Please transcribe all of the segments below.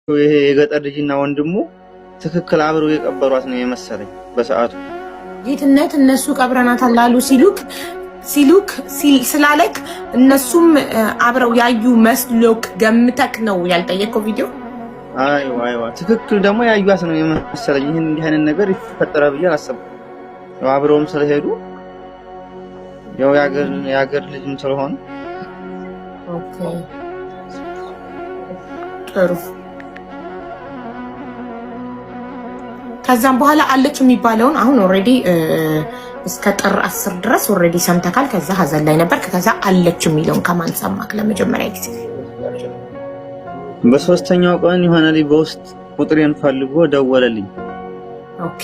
ይሄ የገጠር ልጅና ወንድሙ ትክክል አብረው የቀበሯት ነው የመሰለኝ በሰዓቱ። ጌትነት እነሱ ቀብረናታል አሉ ሲሉክ ስላለክ እነሱም አብረው ያዩ መስሎክ ገምተክ ነው ያልጠየቀው ቪዲዮ። አይዋ ትክክል ደግሞ ያዩት ነው የመሰለኝ። ይሄን እንዲህ አይነት ነገር ይፈጠራል ብዬ አላሰብኩም። ያው አብረውም ስለሄዱ ያው ያገር ልጅም ስለሆነ ኦኬ ጥሩ። ከዛም በኋላ አለች የሚባለውን አሁን ኦሬዲ እስከ ጥር 10 ድረስ ኦሬዲ ሰምተካል። ከዛ ሀዘን ላይ ነበር። ከዛ አለች የሚለውን ከማን ሰማክ ለመጀመሪያ ጊዜ? በሶስተኛው ቀን የሆነ ልጅ በውስጥ ቁጥሬን ፈልጎ ደወለልኝ። ኦኬ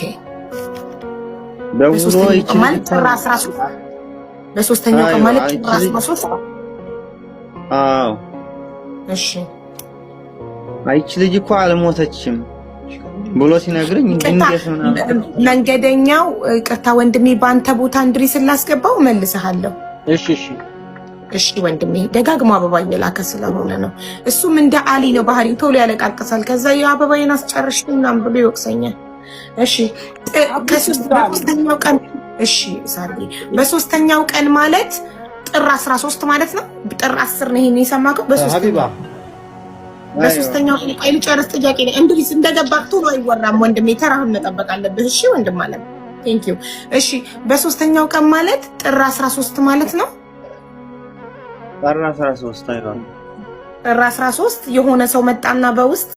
ደውሎ ይችላል ጥር 13 በሶስተኛው ቀን ማለት ጥር 13 አዎ እሺ አይቺ ልጅ እኮ አልሞተችም ብሎ ሲነግረኝ እንዴት ነው መንገደኛው ቅርታ ወንድሜ ባንተ ቦታ እንድሪስ ላስገባው መልሰሃለሁ። እሺ ወንድሜ ደጋግሞ አበባ እየላከ ስለሆነ ነው። እሱም እንደ አሊ ነው ባህሪው፣ ቶሎ ያለቃቅሳል። ከዛ የአበባዬን አስጨርሽና ብሎ ይወቅሰኛል። እሺ በሶስተኛው ቀን እሺ ሳርጌ በሶስተኛው ቀን ማለት ጥር 13 ማለት ነው። ጥር 10 ነው ይሄን የሰማከው። በሶስተኛው ቀን ጨርስ ጥያቄ ነው እንድሪስ እንደገባክ ቶሎ አይወራም ወንድሜ፣ ተራህን መጠበቅ አለብህ። እሺ ወንድም ማለት ቴንክ ዩ። እሺ በሶስተኛው ቀን ማለት ጥር 13 ማለት ነው። ጥር 13 አይደል? ጥር 13 የሆነ ሰው መጣና በውስጥ